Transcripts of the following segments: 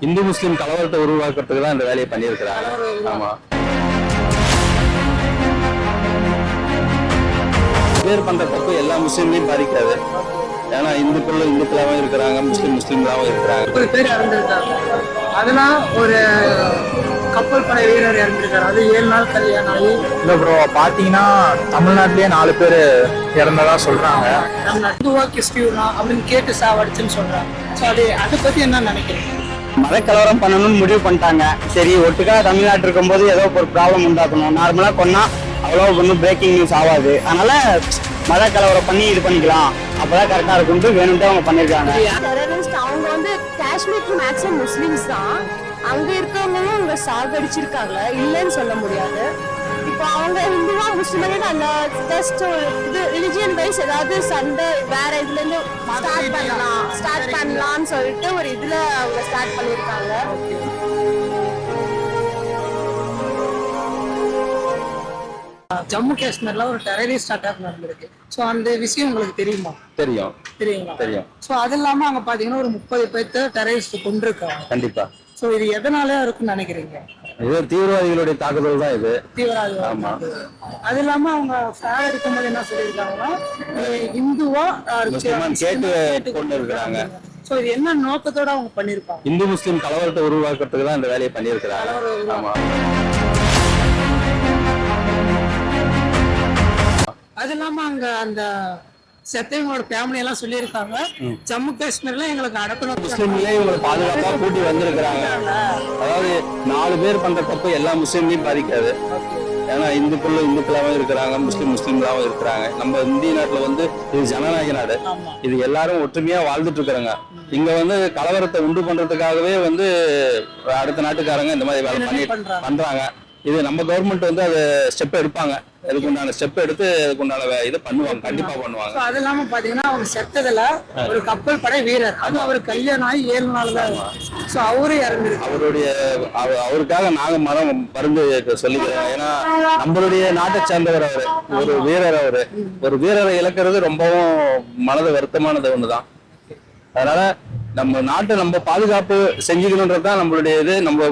இந்து முஸ்லீம் கலவரத்தை உருவாக்குறதுக்கு தான் இந்த வேலையை பண்ணியிருக்கிறாங்க. ஆமா, பேர் பண்ற தப்பு எல்லா முஸ்லீம்லையும் பாதிக்காது. ஏன்னா இந்துக்களும் இந்துக்களாவும் இருக்கிறாங்க, முஸ்லீம்களாவும் இருக்கிறாங்க. ஒரு பேர் இறந்துருக்காங்க. அதெல்லாம் ஒரு கப்பல் படை வீரர் இறந்துருக்காரு. அது 7 நாள் கல்யாணம் ஆகி. இல்ல ப்ரோ, பாத்தீங்கன்னா தமிழ்நாட்டிலேயே 4 பேர் இறந்ததா சொல்றாங்க. இந்துவா கிறிஸ்டியூனா அப்படின்னு கேட்டு சாவடிச்சுன்னு சொல்றாங்க. ஸோ அதை பத்தி என்ன நினைக்கிறீங்க? மத கலவரம் பண்ணணும்னு முடிவு பண்ணிட்டாங்க. சரி, ஒட்டுக்கா தமிழ்நாட்டு இருக்கும்போது ஏதோ ஒரு ப்ராப்ளம் உண்டாக்கணும். நார்மலா கொன்னா அவ்வளோ ஒன்றும் பிரேக்கிங் நியூஸ் ஆகாது. அதனால மத கலவரம் பண்ணி இது பண்ணிக்கலாம், அப்பதான் கரெக்டா இருக்கும்னு வேணும்ட்டு அவங்க பண்ணிருக்காங்க. அவங்க வந்து காஷ்மீருக்கு மேக்ஸிமம் முஸ்லிம்ஸ் தான். அங்க இருக்கவங்களும் அவங்க சாகடிச்சிருக்காங்க, இல்லைன்னு சொல்ல முடியாது. இப்போ அவங்க ஹிந்துவா முஸ்லிம் அந்த ஜஸ்ட் இது ரிலிஜியன் வைஸ் ஏதாவது சண்டை வேற இதுல இருந்து ஸ்டார்ட் பண்ணலாம்னு சொல்லிட்டு ஒரு இதுல அவங்க ஸ்டார்ட் பண்ணிருக்காங்க. ஜம்மு காஷ்மீர்ல ஒரு டெரரிஸ்ட் அட்டாக் நடந்திருக்கு. ஸோ அந்த விஷயம் உங்களுக்கு தெரியுமா? தெரியுங்களா? தெரியும். ஸோ அது இல்லாம அங்க பாத்தீங்கன்னா ஒரு 30 பேர்த்த டெரரிஸ்ட் கொண்டிருக்காங்க. கண்டிப்பா. ஸோ இது எதனால இருக்குன்னு நினைக்கிறீங்க? இது தீவிரவாதிகளுடைய தாக்குதல் தான் இது. தீவிரவாதிகள். ஆமா. அது இல்லாம அவங்க ஃபேர் எடுக்கும்போது என்ன சொல்லியிருக்காங்கன்னா இந்துவா கேட்டு கொண்டு இருக்கிறாங்க. ஸோ இது என்ன நோக்கத்தோட அவங்க பண்ணிருப்பாங்க? இந்து முஸ்லீம் கலவரத்தை உருவாக்குறதுக்கு தான் இந்த வேலையை பண்ணியிருக்கிறாங்க. ஆமா. அது இல்லாம அங்க அந்த செத்தவங்களோட ஃபேமிலி எல்லாம் சொல்லியிருக்காங்க, ஜம்மு காஷ்மீர்ல எங்களுக்கு அடக்கணும், முஸ்லீம்லயே இவங்களை பாதுகாப்பா கூட்டி வந்திருக்கிறாங்க. அதாவது 4 பேர் பண்ற தப்பு எல்லா முஸ்லீம்லையும் பாதிக்காது. ஏன்னா இந்துக்களும் இந்துக்களாவும் இருக்கிறாங்க, முஸ்லீம்களாவும் இருக்கிறாங்க. நம்ம இந்திய நாட்டுல வந்து இது ஜனநாயக நாடு. இது எல்லாரும் ஒற்றுமையா வாழ்ந்துட்டு இருக்கிறாங்க. இங்க வந்து கலவரத்தை உண்டு பண்றதுக்காகவே வந்து அடுத்த நாட்டுக்காரங்க இந்த மாதிரி வேலை பண்றாங்க. இது நம்ம கவர்மெண்ட் வந்து அது ஸ்டெப் எடுப்பாங்க, அதுக்கு உண்டான ஸ்டெப் எடுத்து அதுக்கு உண்டான இதை பண்ணுவாங்க, கண்டிப்பா பண்ணுவாங்க. அது இல்லாம பாத்தீங்கன்னா அவங்க செத்ததுல ஒரு கப்பல் படை வீரர், அது அவர் கல்யாணம் ஆகி 7 நாள் தான். ஸோ அவரு இறந்துருக்கு. அவருக்காக நாங்க மரம் பருந்து சொல்லிக்கிறோம். ஏன்னா நம்மளுடைய நாட்டை சேர்ந்தவர் அவரு, ஒரு வீரர். அவரு ஒரு வீரரை இழக்கிறது ரொம்பவும் மனது வருத்தமானது ஒண்ணுதான். அதனால நம்ம நாட்டை நம்ம பாதுகாப்பு செஞ்சுக்கணுன்றதுதான் நம்மளுடைய இது. நம்ம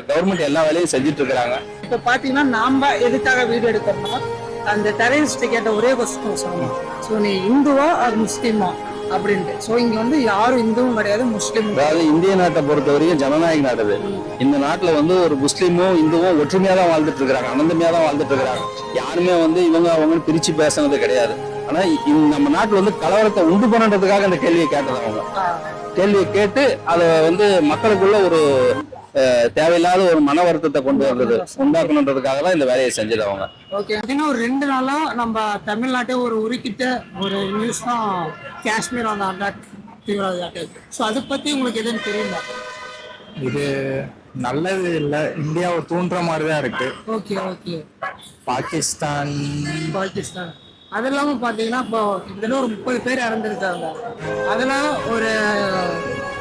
கவர்மெண்ட் எல்லா வேலையும் செஞ்சுட்டு இருக்கிறாங்க. இப்ப பாத்தீங்கன்னா நாம எதுக்காக வீடியோ எடுக்கிறோம்னா அந்த டெரரிஸ்ட் கேட்ட ஒரே கொஸ்டின் சொல்லணும், ஸோ நீ இந்துவா அது முஸ்லீமா அப்படின்ட்டு. ஸோ இங்க வந்து யாரும் இந்துவும் கிடையாது, முஸ்லீமும். அதாவது இந்திய நாட்டை பொறுத்த வரைக்கும் ஜனநாயக நாடு இது. இந்த நாட்டுல வந்து ஒரு முஸ்லீமும் இந்துவும் ஒற்றுமையா தான் வாழ்ந்துட்டு இருக்கிறாங்க, அனந்தமையா தான் வாழ்ந்துட்டு இருக்கிறாங்க. யாருமே வந்து இவங்க அவங்கன்னு பிரிச்சு பேசுனது கிடையாது. ஆனா நம்ம நாட்டுல வந்து கலவரத்தை உண்டு பண்ணுறதுக்காக அந்த கேள்வியை கேட்டது. அவங்க கேள்வியை கேட்டு அதை வந்து மக்களுக்குள்ள ஒரு தேவையில்லாத ஒரு மன வருத்தத்தை கொண்டு வந்தது உண்டாக்கணுன்றதுக்காக தான் இந்த வேலையை செஞ்சது அவங்க. ஓகே, ஒரு 2 நாளா நம்ம தமிழ்நாட்டை ஒரு உருக்கிட்ட ஒரு நியூஸ் தான் காஷ்மீர் அந்த அட்டாக், தீவிரவாத அட்டாக். ஸோ அதை பத்தி உங்களுக்கு எதுன்னு தெரியுமா? இது நல்லது இல்லை, இந்தியாவை தூண்டுற மாதிரி தான் இருக்கு. Okay okay. பாகிஸ்தான் அது இல்லாம பாத்தீங்கன்னா இப்போ இதுல ஒரு 30 பேர் இறந்துருக்காங்க. அதெல்லாம் ஒரு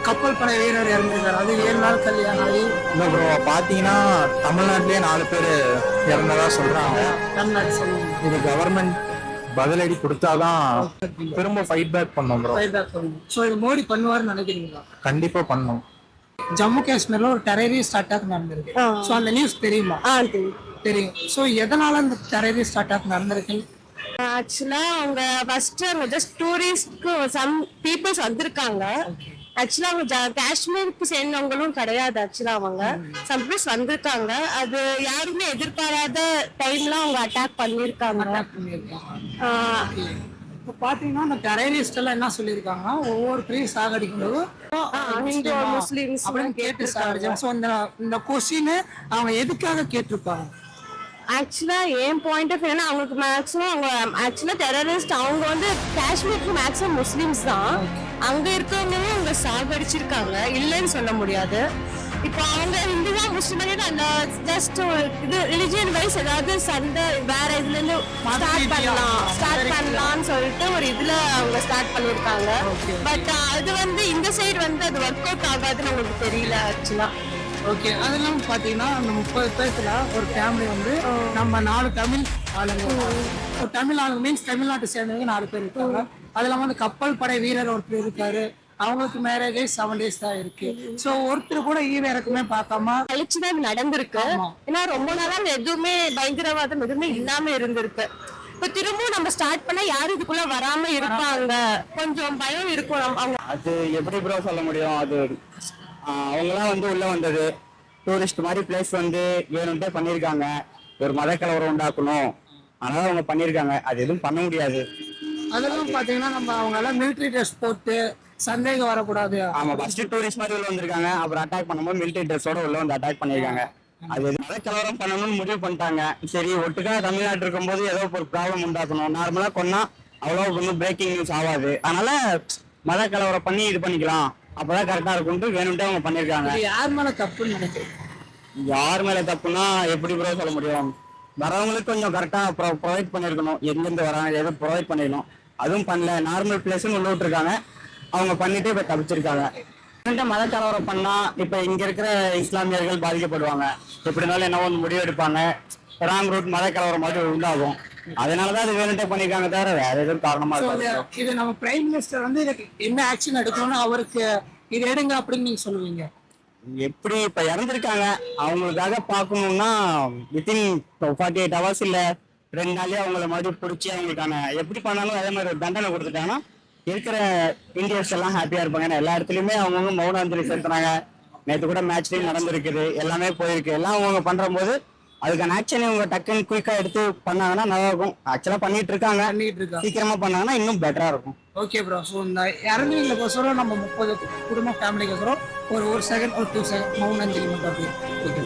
கப்பல் படை வீரர் இறந்துருக்காரு. அது 7 நாள் கல்யாணம் ஆகி. இல்ல ப்ரோ, பாத்தீங்கன்னா தமிழ்நாட்டிலேயே 4 பேர் இறந்ததா சொல்றாங்க. தமிழ்நாடு சொல்லுங்க. இது கவர்மெண்ட் பதிலடி கொடுத்தாதான் திரும்ப ஃபைட் பேக் பண்ணோம் ப்ரோ. ஸோ இது மோடி பண்ணுவாருன்னு நினைக்கிறீங்களா? கண்டிப்பா பண்ணும். ஜம்மு காஷ்மீர்ல ஒரு டெரரிஸ்ட் அட்டாக் நடந்திருக்கு. ஸோ அந்த நியூஸ் தெரியுமா? தெரியும். ஸோ எதனால அந்த டெரரிஸ்ட் அட்டாக் நடந்திருக்கு? ஆக்சுவலா அவங்க ஃபர்ஸ்ட் ஜஸ்ட் டூரிஸ்ட்க்கு சம் பீப்புள்ஸ் வந்திருக்காங்க. ஆக்சுவலா அவங்க காஷ்மீருக்கு சேர்ந்தவங்களும் கிடையாது. ஆக்சுவலா அவங்க சம் பீப்புள்ஸ் வந்திருக்காங்க. அது யாருமே எதிர்பாராத டைம்ல அவங்க அட்டாக் பண்ணிருக்காங்க. இப்போ பாத்தீங்கன்னா அந்த டெரரிஸ்ட் எல்லாம் என்ன சொல்லியிருக்காங்கன்னா ஒவ்வொருத்தரையும் சாகடிக்கும்போது ஹிந்து முஸ்லிம்ஸ் அப்படின்னு கேட்டு சாகடிச்சாங்க. ஸோ இந்த கொஸ்டின் அவங்க எதுக்காக கேட்டிருப்பாங்க? ஆக்சுவலா என் பாயிண்ட் ஆஃப் வியூனா அவங்களுக்கு மேக்ஸிமம் அவங்க ஆக்சுவலா டெரரிஸ்ட் அவங்க வந்து காஷ்மீருக்கு மேக்ஸிமம் முஸ்லிம்ஸ் தான். அங்க இருக்கவங்களும் அவங்க சாகடிச்சிருக்காங்க, இல்லைன்னு சொல்ல முடியாது. இப்போ அவங்க இந்துவா முஸ்லிம் அந்த ஜஸ்ட் இது ரிலிஜியன் வைஸ் ஏதாவது சண்டை வேற இதுல இருந்து ஸ்டார்ட் பண்ணலாம்னு சொல்லிட்டு ஒரு இதுல அவங்க ஸ்டார்ட் பண்ணிருக்காங்க. பட் அது வந்து இந்த சைடு வந்து அது ஒர்க் அவுட் ஆகாதுன்னு அவங்களுக்கு தெரியல ஆக்சுவலா. ஓகே, அதெல்லாம் பாத்தீங்கன்னா அந்த 30 பேர்த்துல ஒரு ஃபேமிலி வந்து நம்ம 4 தமிழ் ஆளுங்க, தமிழ் ஆளுங்க மீன்ஸ் தமிழ்நாட்டை சேர்ந்தவங்க 4 பேர் இருக்காங்க. அது இல்லாம அந்த கப்பல் படை வீரர் ஒருத்தர் இருக்காரு. அவங்களுக்கு மேரேஜே 7 days தான் இருக்கு. சோ ஒருத்தர் கூட ஈவ இறக்குமே பார்க்காம கழிச்சுதான் இது நடந்திருக்கு. ஆமா. ஏன்னா ரொம்ப நாளா எதுவுமே பயங்கரவாதம் எதுவுமே இல்லாம இருந்திருக்கு. இப்ப திரும்பவும் நம்ம ஸ்டார்ட் பண்ணா யாரும் இதுக்குள்ள வராம இருப்பாங்க, கொஞ்சம் பயம் இருக்கும். அவங்க அது எப்படி ப்ரோ சொல்ல முடியும்? அது அவங்களாம் வந்து உள்ள வந்தது டூரிஸ்ட் மாதிரி பிளேஸ் வந்து வேணும்ட்டே பண்ணியிருக்காங்க. ஒரு மத கலவரம் உண்டாக்கணும், அதனால அவங்க பண்ணியிருக்காங்க. அது எதுவும் பண்ண முடியாது. அதெல்லாம் பாத்தீங்கன்னா நம்ம அவங்க எல்லாம் மிலிட்டரி ட்ரெஸ் போட்டு சந்தேகம் வரக்கூடாது. ஆமா, ஃபர்ஸ்ட் டூரிஸ்ட் மாதிரி உள்ள வந்திருக்காங்க, அப்புறம் அட்டாக் பண்ணும்போது மிலிட்டரி ட்ரெஸ்ஸோட உள்ள வந்து அட்டாக் பண்ணியிருக்காங்க. அது மத கலவரம் பண்ணணும்னு முடிவு பண்ணிட்டாங்க. சரி, ஒட்டுக்கா தமிழ்நாட்டு இருக்கும்போது ஏதோ ஒரு ப்ராப்ளம் உண்டாக்கணும். நார்மலா கொன்னா அவ்வளோ ஒன்றும் பிரேக்கிங் நியூஸ் ஆகாது, அதனால மத கலவரம் பண்ணி இது பண்ணிக்கலாம், அப்பதான் கரெக்டா இருக்கும்ட்டு வேணும்ட்டு அவங்க பண்ணியிருக்காங்க. இது யார் மேல தப்புன்னு நினைக்கிறேன்? யார் மேல தப்புன்னா எப்படி ப்ரோ சொல்ல முடியும்? வரவங்களுக்கு கொஞ்சம் கரெக்டா ப்ரொவைட் பண்ணிருக்கணும். எங்கிருந்து வராங்க எதுவும் ப்ரொவைட் பண்ணிடணும். அதுவும் பண்ணல. நார்மல் பிளேஸ்ன்னு உள்ள விட்டுருக்காங்க, அவங்க பண்ணிட்டு இப்ப தப்பிச்சிருக்காங்க. மத கலவரம் பண்ணா இப்ப இங்க இருக்கிற இஸ்லாமியர்கள் பாதிக்கப்படுவாங்க. எப்படினாலும் என்ன ஒன்று முடிவு எடுப்பாங்க, ராங் ரூட் மத கலவரம் மாதிரி உண்டாகும். அதனாலதான் அது வேணுட்டே பண்ணிருக்காங்க, தவிர வேற எதுவும் காரணமா இருக்காது. இது நம்ம பிரைம் மினிஸ்டர் வந்து இதுக்கு என்ன ஆக்ஷன் எடுக்கணும்னு அவருக்கு இது எடுங்க அப்படின்னு நீங்க சொல்லுவீங்க? எப்படி இப்ப இறந்துருக்காங்க, அவங்களுக்காக பார்க்கணும்னா வித்தின் 48 hours இல்ல 2 நாள்லயே அவங்கள மறுபடியும் பிடிச்சி அவங்களுக்கான எப்படி பண்ணாலும் அதே மாதிரி ஒரு தண்டனை கொடுத்துட்டாங்கன்னா இருக்கிற இந்தியர்ஸ் எல்லாம் ஹாப்பியா இருப்பாங்க. ஏன்னா எல்லா இடத்துலயுமே அவங்கவுங்க மௌன அஞ்சலி செலுத்துறாங்க. நேற்று கூட மேட்ச்லயும் நடந்திருக்குது, எல்லாமே போயிருக்கு. எல்லாம் அவங்க பண்ற போது அதுக்கான ஆக்ஷன் இவங்க டக்குன்னு குயிக்கா எடுத்து பண்ணாங்கன்னா நல்லா இருக்கும். ஆக்சுவலா பண்ணிட்டு இருக்காங்க, சீக்கிரமா பண்ணாங்கன்னா இன்னும் பெட்டரா இருக்கும். Okay bro. ஸோ இந்த இறந்தவங்களை பொறுத்தவரை நம்ம 30 குடும்ப ஃபேமிலிக்கு ஒரு 1 செகண்ட் ஒரு 2 செகண்ட் மௌன அஞ்சலி மட்டும். ஓகே.